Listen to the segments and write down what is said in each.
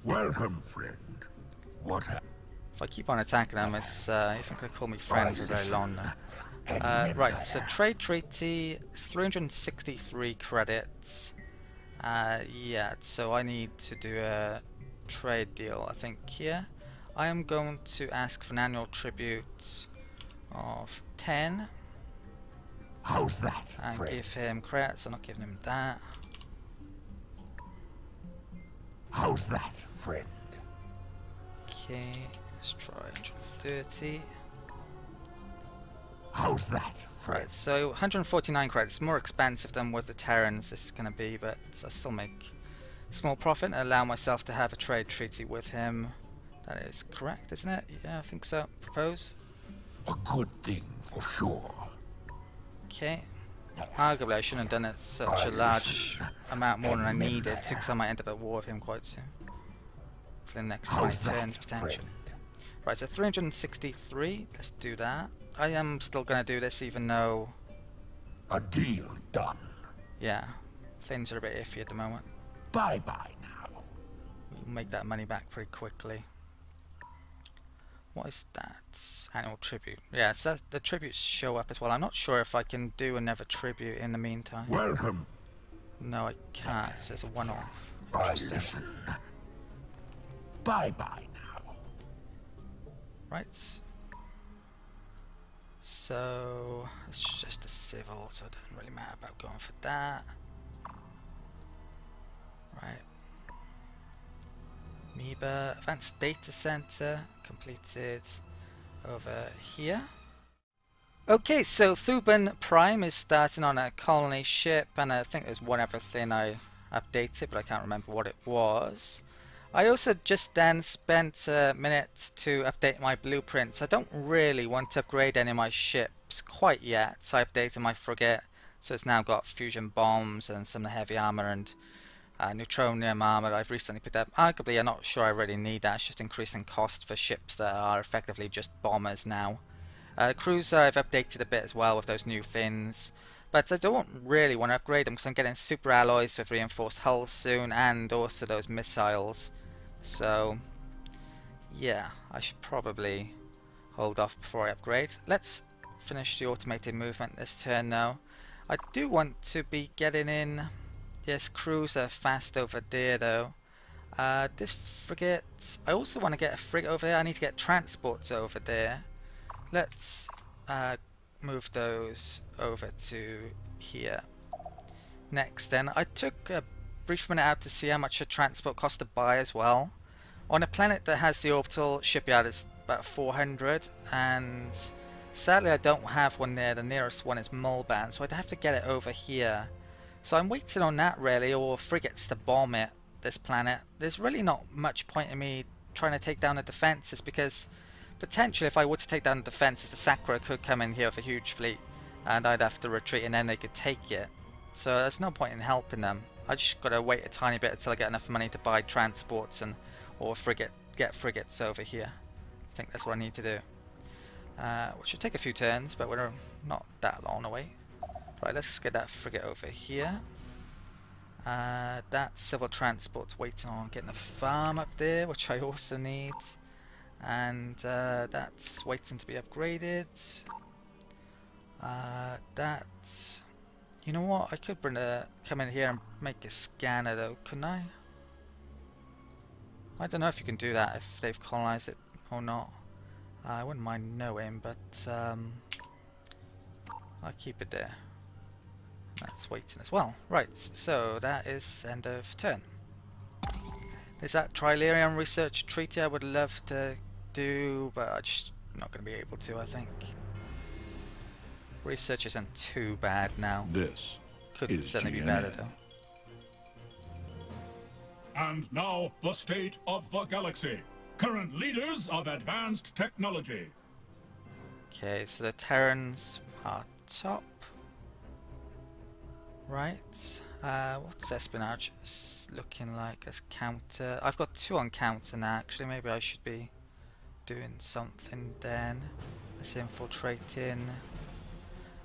Welcome, friend. What If I keep on attacking him, he's not going to call me friend for very long now. Right, so trade treaty is 363 credits. Yeah, so I need to do a trade deal, I think, here. I am going to ask for an annual tribute of 10. How's that, And friend? give him credits. I'm not giving him that. How's that, friend? Okay, let's try 130. How's that, friend? Right, so 149 credits, more expensive than with the Terrans this is going to be, but I still make a small profit and allow myself to have a trade treaty with him. That is correct, isn't it? Yeah, I think so. Propose. A good thing for sure. Okay. Arguably I shouldn't have done it such a large amount more than I needed to, because I might end up at war with him quite soon. For the next 20 turns, potentially. Right, so 363, let's do that. I am still going to do this even though... A deal done. Yeah, things are a bit iffy at the moment. Bye-bye now. We'll make that money back pretty quickly. What is that? Annual tribute. Yeah, so the tributes show up as well. I'm not sure if I can do another tribute in the meantime. Welcome. No, I can't. So it's a one-off. Listen. Bye-bye now. Right. So it's just a civil, so it doesn't really matter about going for that. Right. Amoeba, advanced data center completed over here. Okay, so Thuban Prime is starting on a colony ship, and I think there's one other thing I updated, but I can't remember what it was. I also just then spent a minute to update my blueprints. I don't really want to upgrade any of my ships quite yet, so I updated my frigate, so it's now got fusion bombs and some heavy armor and neutronium armor I've recently picked up. Arguably, I'm not sure I really need that. It's just increasing cost for ships that are effectively just bombers now. Cruiser I've updated a bit as well with those new fins, but I don't really want to upgrade them because I'm getting super alloys with reinforced hulls soon, and also those missiles. So yeah, I should probably hold off before I upgrade. Let's finish the automated movement this turn now. I do want to be getting in this cruiser fast over there though. This frigate, I also want to get a frigate over there. I need to get transports over there. Let's move those over to here. Next then, I took a brief minute out to see how much a transport costs to buy as well. On a planet that has the orbital shipyard, it's about 400, and sadly I don't have one there. The nearest one is Mulban, so I'd have to get it over here. So I'm waiting on that really, or frigates to bomb it, this planet. There's really not much point in me trying to take down the defences, because potentially if I were to take down the defences, the Sakura could come in here with a huge fleet and I'd have to retreat and then they could take it. So there's no point in helping them. I just gotta wait a tiny bit until I get enough money to buy transports and or get frigates over here. I think that's what I need to do. Which should take a few turns, but we're not that long away. Right, let's get that frigate over here. That civil transport's waiting on getting a farm up there, which I also need. And that's waiting to be upgraded. That's... You know what? I could come in here and make a scanner though, couldn't I? I don't know if you can do that, if they've colonized it or not. I wouldn't mind knowing, but I'll keep it there. That's waiting as well. Right, so that is end of turn. There's that Trilerian research treaty I would love to do, but I'm just not going to be able to, I think. Research isn't too bad now. This Could is certainly be GNN. better though. And now, the state of the galaxy. Current leaders of advanced technology. Okay, so the Terrans are top. Right. What's espionage looking like as counter? I've got 2 on counter now. Actually, maybe I should be doing something then. Let's infiltrate in.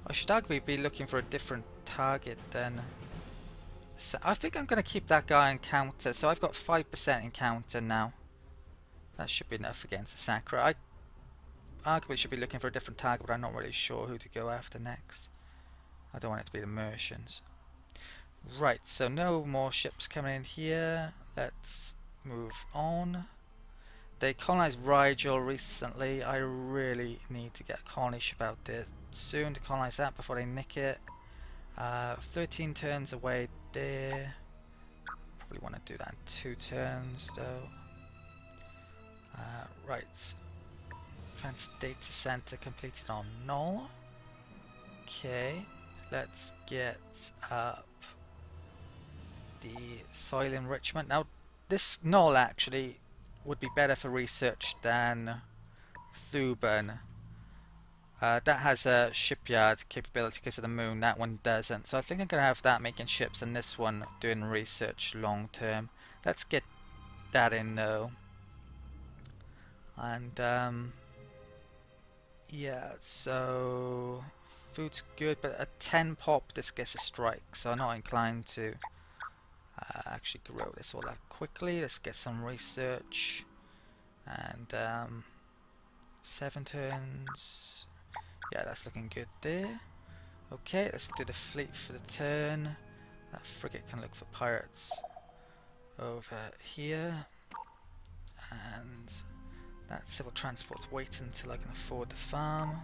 I should arguably be looking for a different target then. So I think I'm going to keep that guy on counter. So I've got 5% encounter now. That should be enough against the Sakura. I arguably should be looking for a different target, but I'm not really sure who to go after next. I don't want it to be the Mercians. Right, so no more ships coming in here. Let's move on. They colonized Rigel recently. I really need to get a colony ship out there soon to colonize that before they nick it. 13 turns away there. Probably want to do that in 2 turns though. Right. Advanced data center completed on Null. Okay, let's get up the soil enrichment. Now, this Null actually would be better for research than Thuban. That has a shipyard capability because of the moon. That one doesn't. So I think I'm going to have that making ships and this one doing research long term. Let's get that in though. And yeah, so food's good, but at 10 pop this gets a strike, so I'm not inclined to actually grow this all that quickly. Let's get some research, and 7 turns. Yeah, that's looking good there. Okay, let's do the fleet for the turn. That frigate can look for pirates over here, and that civil transport's waiting until I can afford the farm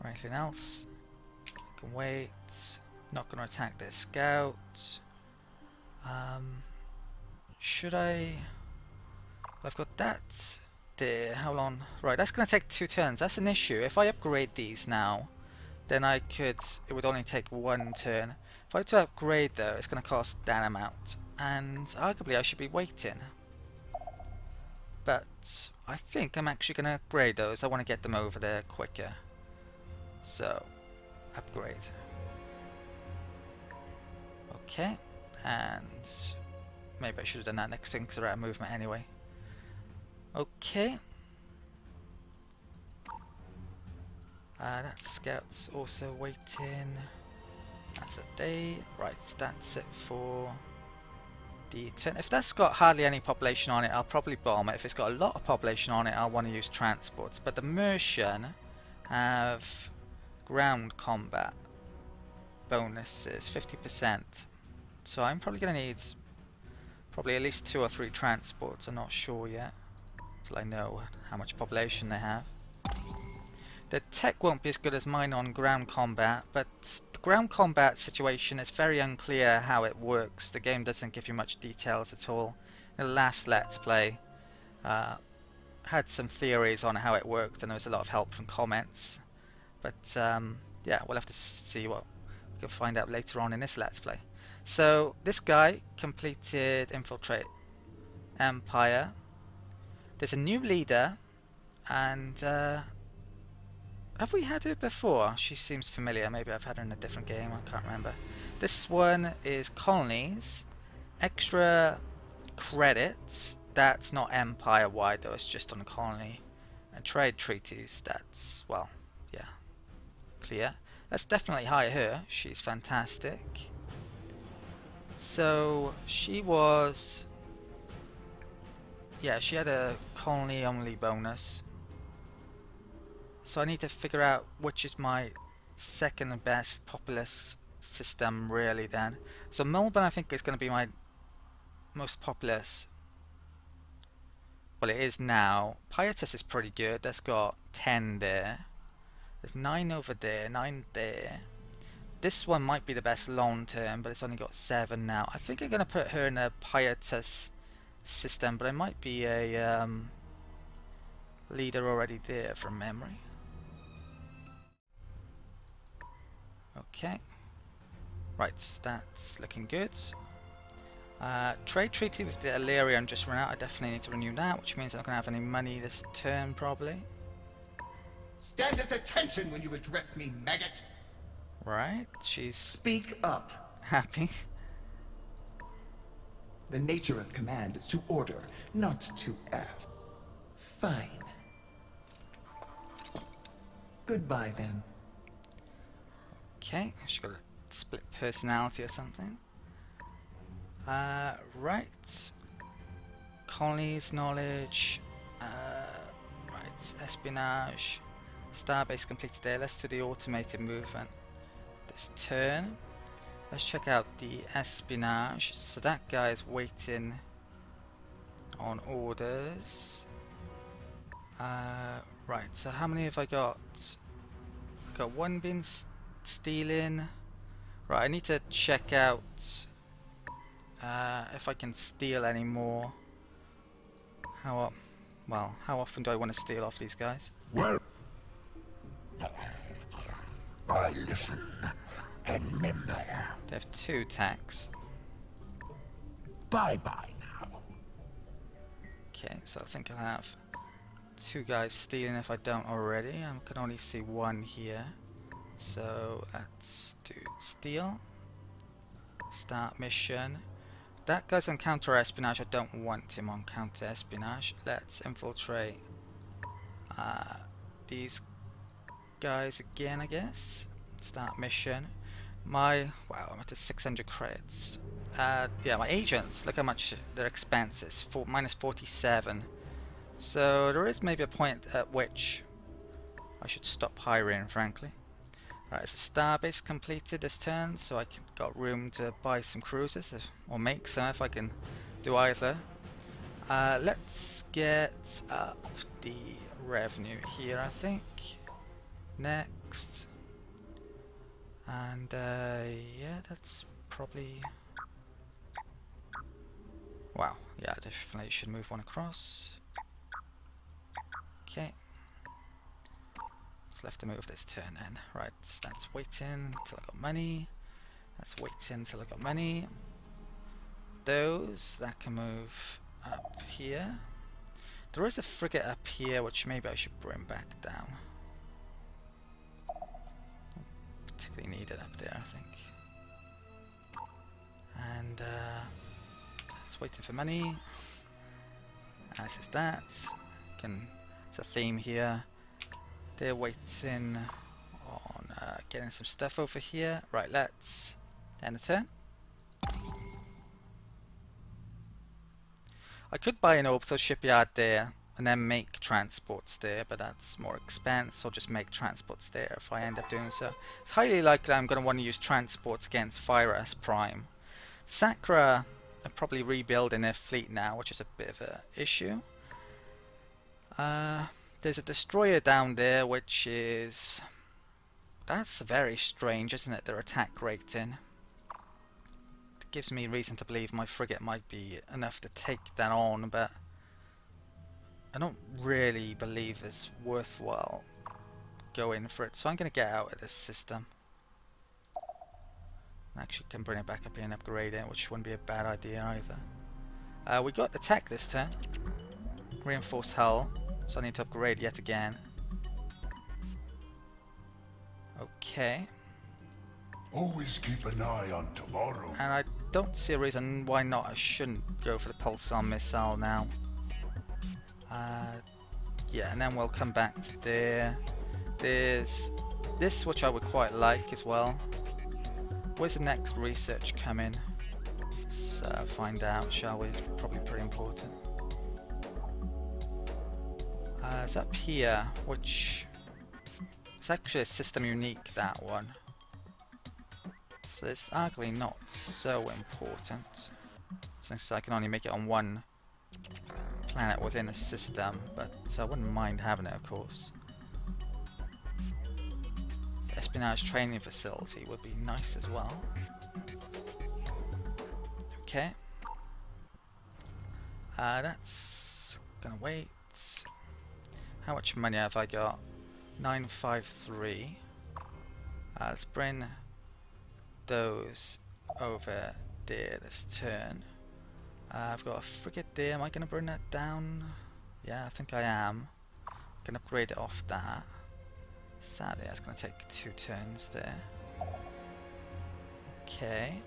or anything else. I can wait. Not going to attack their scouts. Should I? I've got that there. How long? Right, that's going to take 2 turns. That's an issue. If I upgrade these now, then I could. It would only take 1 turn. If I were to upgrade though, it's going to cost that amount, and arguably I should be waiting. But I think I'm actually going to upgrade those. I want to get them over there quicker. So, upgrade. Okay, and maybe I should have done that next thing because they're out of movement anyway. Okay. That scout's also waiting. That's a day. Right, that's it for the turn. If that's got hardly any population on it, I'll probably bomb it. If it's got a lot of population on it, I'll want to use transports. But the Mercian have ground combat bonuses, 50%. So I'm probably going to need probably at least 2 or 3 transports. I'm not sure yet, till I know how much population they have. The tech won't be as good as mine on ground combat, but the ground combat situation is very unclear how it works. The game doesn't give you much details at all. The last Let's Play had some theories on how it worked, and there was a lot of help from comments. But yeah, we'll have to see what we can find out later on in this Let's Play. So this guy completed Infiltrate Empire. There's a new leader, and have we had her before? She seems familiar. Maybe I've had her in a different game. I can't remember. This one is colonies, extra credits. That's not empire-wide though. It's just on a colony. And trade treaties. That's, well, yeah, clear. Let's definitely hire her. She's fantastic. So she was, yeah, she had a colony-only bonus. So I need to figure out which is my second best populous system really then. So Melbourne I think is going to be my most populous. Well, it is now. Pietas is pretty good. That's got 10 there. There's 9 over there, 9 there. This one might be the best long term, but it's only got 7 now. I think I'm going to put her in a Pietas system, but I might be a leader already there from memory. Okay, right, that's looking good. Trade treaty with the Illyrian just ran out. I definitely need to renew that, which means I'm not going to have any money this turn probably. Stand at attention when you address me, maggot! Right, she's Speak up. happy. The nature of command is to order, not to ask. Fine. Goodbye then. Okay, she's got a split personality or something. Right. Colonies, knowledge. Right. Espionage. Starbase completed there. Let's do the automated movement this turn. Let's check out the espionage. So that guy is waiting on orders. Right, so how many have I got? Got one being stealing. Right, I need to check out if I can steal any more. How often do I want to steal off these guys? Well, I listen and remember. They have 2 attacks. Bye-bye now. Okay, so I think I'll have 2 guys stealing if I don't already. I can only see 1 here. So let's do steal. Start mission. That guy's on counter espionage. I don't want him on counter espionage. Let's infiltrate these guys again, I guess. Start mission. I'm at 600 credits. Yeah, my agents, look how much their expense is. Minus 47. So there is maybe a point at which I should stop hiring, frankly. Right, so Starbase completed this turn, so I got room to buy some cruisers, or make some if I can do either. Let's get up the revenue here, I think. Next. And yeah, that's probably... Wow, yeah, definitely should move one across. Okay. What's left to move this turn then? Right, that's waiting until I got money. That's waiting until I got money. Those, that can move up here. There is a frigate up here which maybe I should bring back down. Particularly needed up there, I think. And it's waiting for money. As is that. It's a theme here. They're waiting on getting some stuff over here. Right, let's end the turn. I could buy an orbital shipyard there and then make transports there, but that's more expensive. I'll just make transports there if I end up doing so. It's highly likely I'm going to want to use transports against Virus Prime. Sakra are probably rebuilding their fleet now, which is a bit of an issue. There's a destroyer down there, which is... That's very strange, isn't it, their attack rating? It gives me reason to believe my frigate might be enough to take that on, but I don't really believe it's worthwhile going for it, so I'm going to get out of this system. Actually can bring it back up here and upgrade it, which wouldn't be a bad idea either. We got attack this turn. Reinforced hull. So I need to upgrade yet again. Okay. Always keep an eye on tomorrow. And I don't see a reason why not. I shouldn't go for the pulsar missile now. Yeah, and then we'll come back to there. There's this, which I would quite like as well. Where's the next research coming? Let's find out, shall we? It's probably pretty important. It's up here, which it's actually a system unique, that one. So it's arguably not so important, since I can only make it on one planet within a system, but I wouldn't mind having it, of course. Espionage training facility would be nice as well. Okay. That's gonna wait. How much money have I got? 953. Let's bring those over there this turn. I've got a frigate there. Am I going to bring that down? Yeah, I think I am. I can upgrade it off that. Sadly, that's going to take 2 turns there. Okay.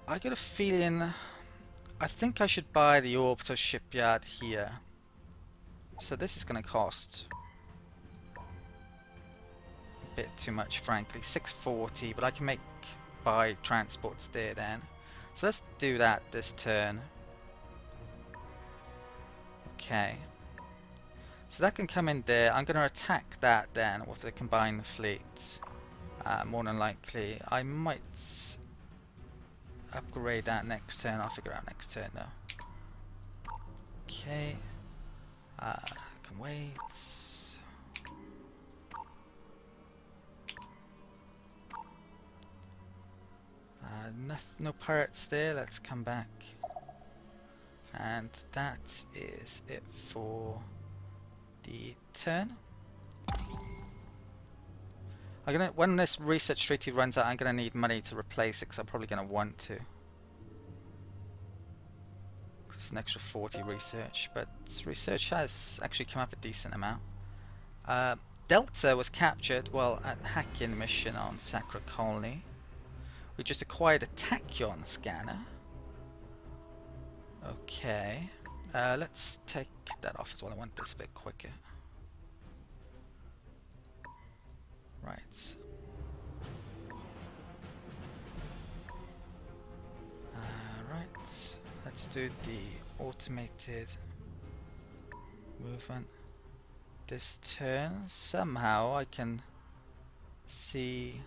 I got a feeling... I think I should buy the orbital shipyard here. So this is going to cost a bit too much, frankly. 640, but I can make buy transports there then. So let's do that this turn. Okay. So that can come in there. I'm going to attack that then with the combined fleets. More than likely. I might upgrade that next turn. I'll figure out next turn though. Okay. Can wait. No pirates there. Let's come back. And that is it for the turn. When this research treaty runs out, I'm gonna need money to replace it, because I'm probably gonna want to. It's an extra 40 research, but research has actually come up a decent amount. Delta was captured while at hacking mission on Sacra Colony. We just acquired a tachyon scanner. Okay, let's take that off as well. I want this a bit quicker. Right. Right. Let's do the automated movement this turn. Somehow I can see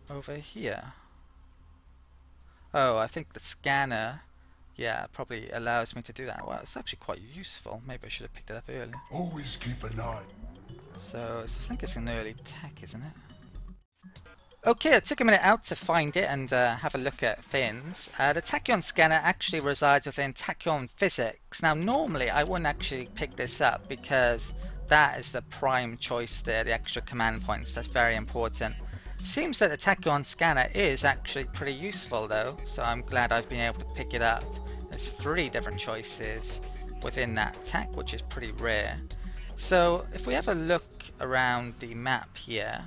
over here. Oh, I think the scanner, yeah, probably allows me to do that. Well, it's actually quite useful. Maybe I should have picked it up earlier. Always keep an eye. So I think it's an early tech, isn't it? Okay, it took a minute out to find it and have a look at things. The tachyon scanner actually resides within tachyon physics. Now normally I wouldn't actually pick this up because that is the prime choice there, the extra command points. That's very important. Seems that the tachyon scanner is actually pretty useful though, so I'm glad I've been able to pick it up. There's 3 different choices within that tech, which is pretty rare. So if we have a look around the map here,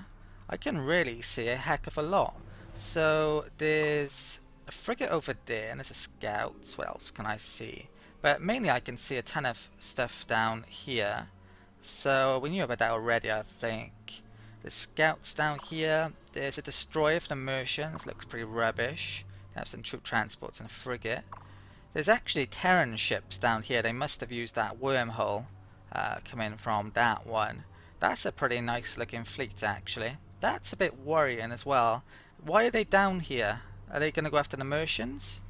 I can really see a heck of a lot. So there's a frigate over there and there's a scout. What else can I see? But mainly I can see a ton of stuff down here. So we knew about that already, I think. The scouts down here. There's a destroyer for the Merchant. This looks pretty rubbish. They have some troop transports and a frigate. There's actually Terran ships down here. They must have used that wormhole coming from that one. That's a pretty nice looking fleet actually. That's a bit worrying as well. Why are they down here? Are they going to go after the Merchants?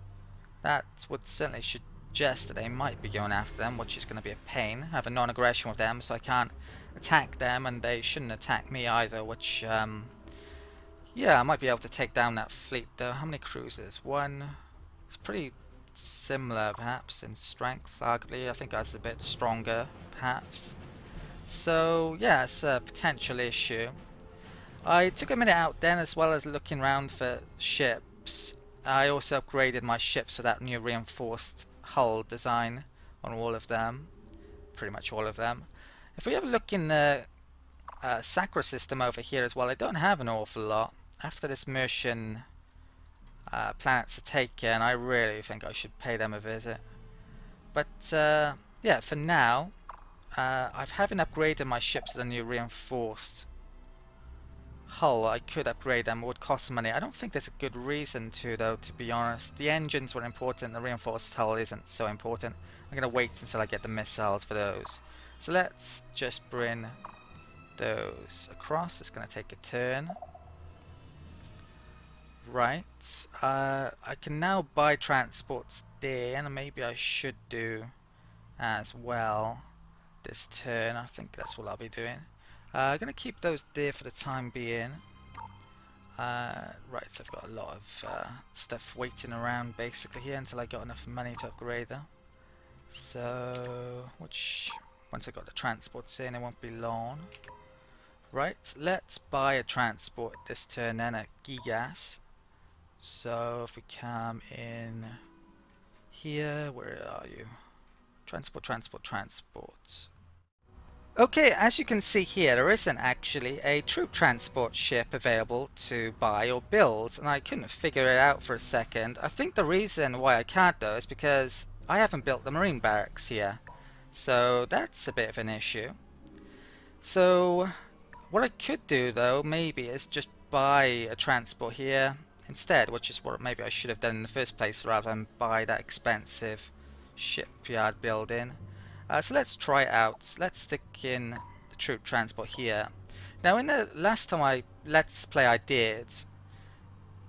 That would certainly suggest that they might be going after them, which is going to be a pain. I have a non-aggression with them, so I can't attack them, and they shouldn't attack me either, which yeah, I might be able to take down that fleet though. How many cruisers? 1. It's pretty similar perhaps in strength, arguably. I think that's a bit stronger perhaps. So yeah, it's a potential issue. I took a minute out then, as well as looking around for ships. I also upgraded my ships for that new reinforced hull design on all of them, pretty much all of them. If we have a look in the Sacra system over here as well, I don't have an awful lot. After this Mercian planets are taken, I really think I should pay them a visit. But yeah, for now, I haven't upgraded my ships to the new reinforced hull. I could upgrade them, it would cost money. I don't think there's a good reason to though, to be honest. The engines were important, the reinforced hull isn't so important. I'm going to wait until I get the missiles for those. So let's just bring those across. It's going to take a turn. Right, I can now buy transports there, and maybe I should do as well this turn. I think that's what I'll be doing. I'm going to keep those there for the time being. Right, so I've got a lot of stuff waiting around basically here until I got enough money to upgrade them. So, once I got the transports in, it won't be long. Right, let's buy a transport this turn then, a Gigas. So if we come in here, where are you? Transports. Okay, as you can see here, there isn't actually a troop transport ship available to buy or build, and I couldn't figure it out for a second. I think the reason why I can't though is because I haven't built the marine barracks here, so that's a bit of an issue. So what I could do though maybe is just buy a transport here, instead, which is what maybe I should have done in the first place rather than buy that expensive shipyard building. So let's try it out. Let's stick in the troop transport here. Now in the last time Let's Play I did,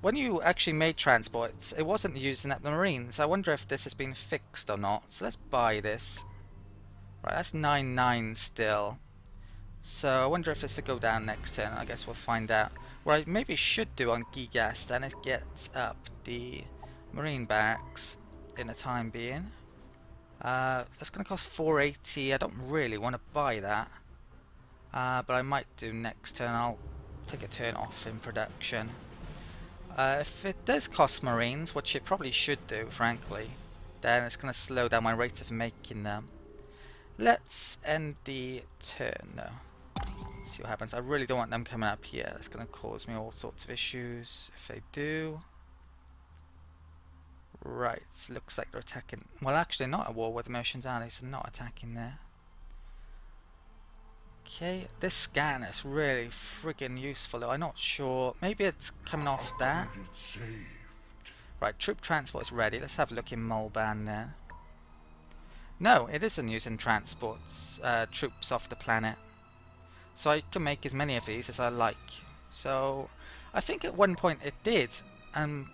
when you actually made transports, it wasn't using up the marines. I wonder if this has been fixed or not. So let's buy this. Right, that's 9-9 still. So I wonder if this will go down next turn. I guess we'll find out. What I maybe should do on Gigas then is get up the marine barracks in the time being. That's going to cost 480. I don't really want to buy that. But I might do next turn. I'll take a turn off in production. If it does cost marines, which it probably should do, frankly, then it's going to slow down my rate of making them. Let's end the turn now. See what happens. I really don't want them coming up here. It's going to cause me all sorts of issues if they do. Right, looks like they're attacking. Well, actually, not at war with the Merchants, are they? So not attacking there. Okay, this scan is really friggin' useful though. I'm not sure. Maybe it's coming off that. Right, troop transport is ready. Let's have a look in Mulban then. No, it isn't using transports, troops off the planet. So I can make as many of these as I like. So I think at one point it did, and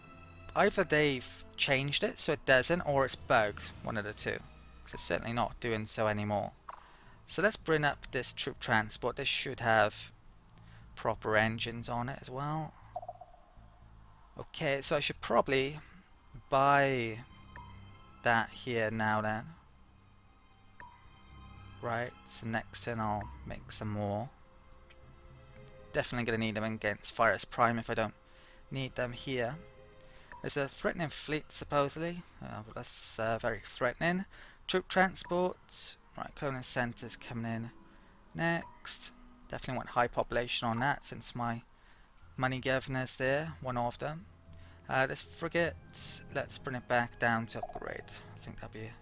either they've changed it so it doesn't, or it's bugged, one of the two. Because it's certainly not doing so anymore. So let's bring up this troop transport. This should have proper engines on it as well. Okay, so I should probably buy that here now then. Right, so next turn I'll make some more. Definitely going to need them against Virus Prime if I don't need them here. There's a threatening fleet supposedly. But that's very threatening. Troop transports. Right, cloning centres coming in next. Definitely want high population on that since my money governor's there, one of them. This frigate, let's bring it back down to upgrade. I think that'd be a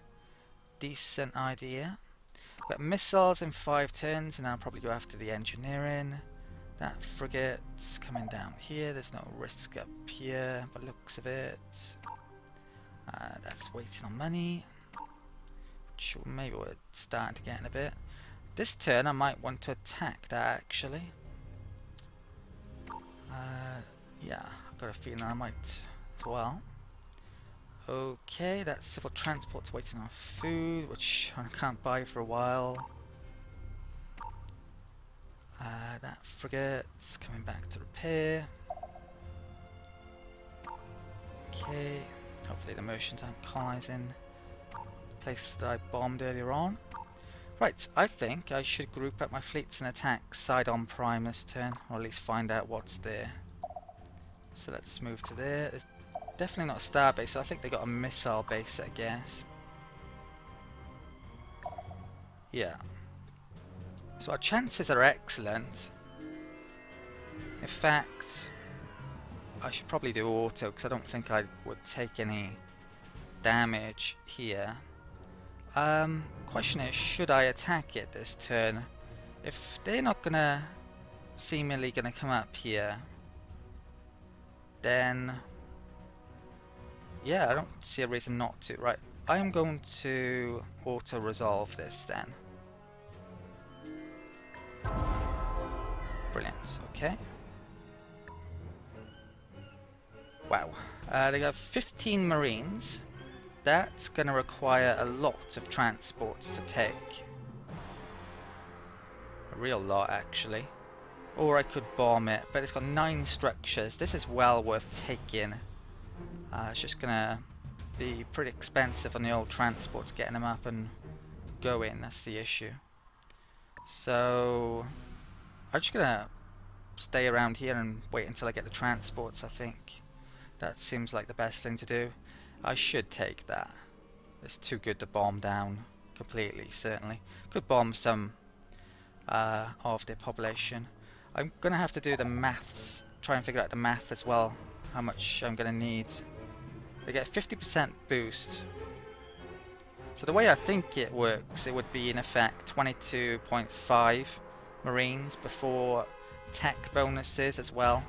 decent idea. Got missiles in 5 turns, and I'll probably go after the engineering. That frigate's coming down here. There's no risk up here by the looks of it. That's waiting on money. Which maybe we're starting to get in a bit. This turn I might want to attack that actually. Yeah, I've got a feeling I might as well. Okay, that civil transport's waiting on food, which I can't buy for a while. That frigate's coming back to repair. Okay, hopefully the Merchants aren't colonising the place that I bombed earlier on. Right, I think I should group up my fleets and attack Sidon Prime this turn, or at least find out what's there. So let's move to there. There's definitely not a Starbase, so I think they got a missile base, I guess. Yeah. So our chances are excellent. In fact, I should probably do auto, because I don't think I would take any damage here. Question is, should I attack it this turn? If they're not gonna seemingly gonna come up here, then yeah, I don't see a reason not to. Right, I'm going to auto resolve this then. Brilliant. Okay. Wow. They got 15 Marines. That's going to require a lot of transports to take. A real lot, actually. Or I could bomb it, but it's got 9 structures. This is well worth taking. It's just going to be pretty expensive on the old transports, getting them up and going. That's the issue. So I'm just going to stay around here and wait until I get the transports, I think. That seems like the best thing to do. I should take that. It's too good to bomb down completely, certainly. Could bomb some of the population. I'm going to have to do the maths, try and figure out the math as well, how much I'm going to need. They get a 50% boost. So the way I think it works, it would be in effect 22.5 Marines before tech bonuses as well.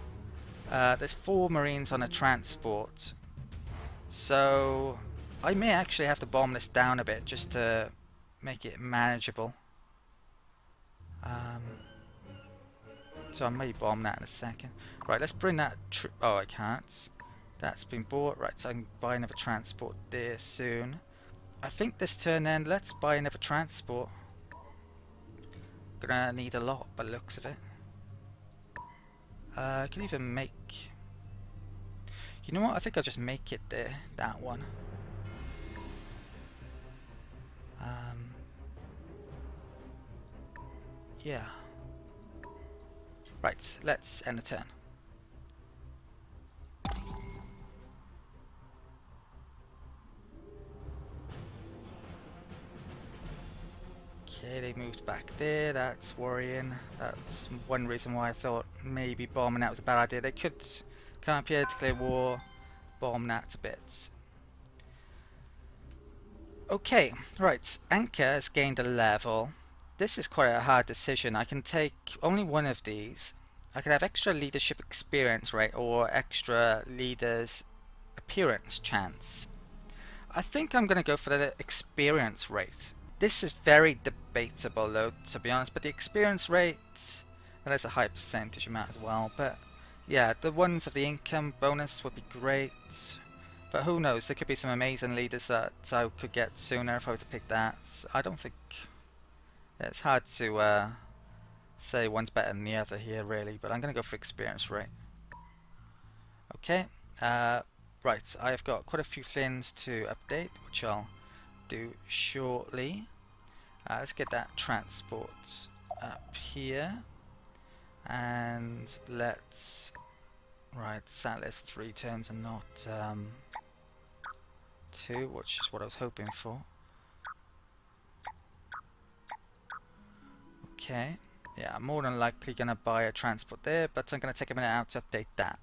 There's 4 Marines on a transport. So I may actually have to bomb this down a bit just to make it manageable. So I may bomb that in a second. Right, let's bring that... oh, I can't. That's been bought. Right, so I can buy another transport there soon. I think this turn then, let's buy another transport. Gonna need a lot by the looks of it. I can even make... you know what, I think I'll just make it there, that one. Yeah. Right, let's end the turn. Okay, they moved back there, that's worrying. That's one reason why I thought maybe bombing that was a bad idea. They could come up here, declare war, bomb that to bits. Okay, right, Anchor has gained a level. This is quite a hard decision. I can take only one of these. I can have extra leadership experience rate or extra leaders appearance chance. I think I'm going to go for the experience rate. This is very debatable though, to be honest, but the experience rate, and there's a high percentage amount as well, but yeah, the ones of the income bonus would be great. But who knows, there could be some amazing leaders that I could get sooner if I were to pick that. I don't think... it's hard to say one's better than the other here really, but I'm going to go for experience rate. Okay, right, I've got quite a few things to update, which I'll do shortly. Let's get that transport up here. And let's... right, sadly it's 3 turns and not 2, which is what I was hoping for. Okay, yeah, I'm more than likely going to buy a transport there, but I'm going to take a minute out to update that.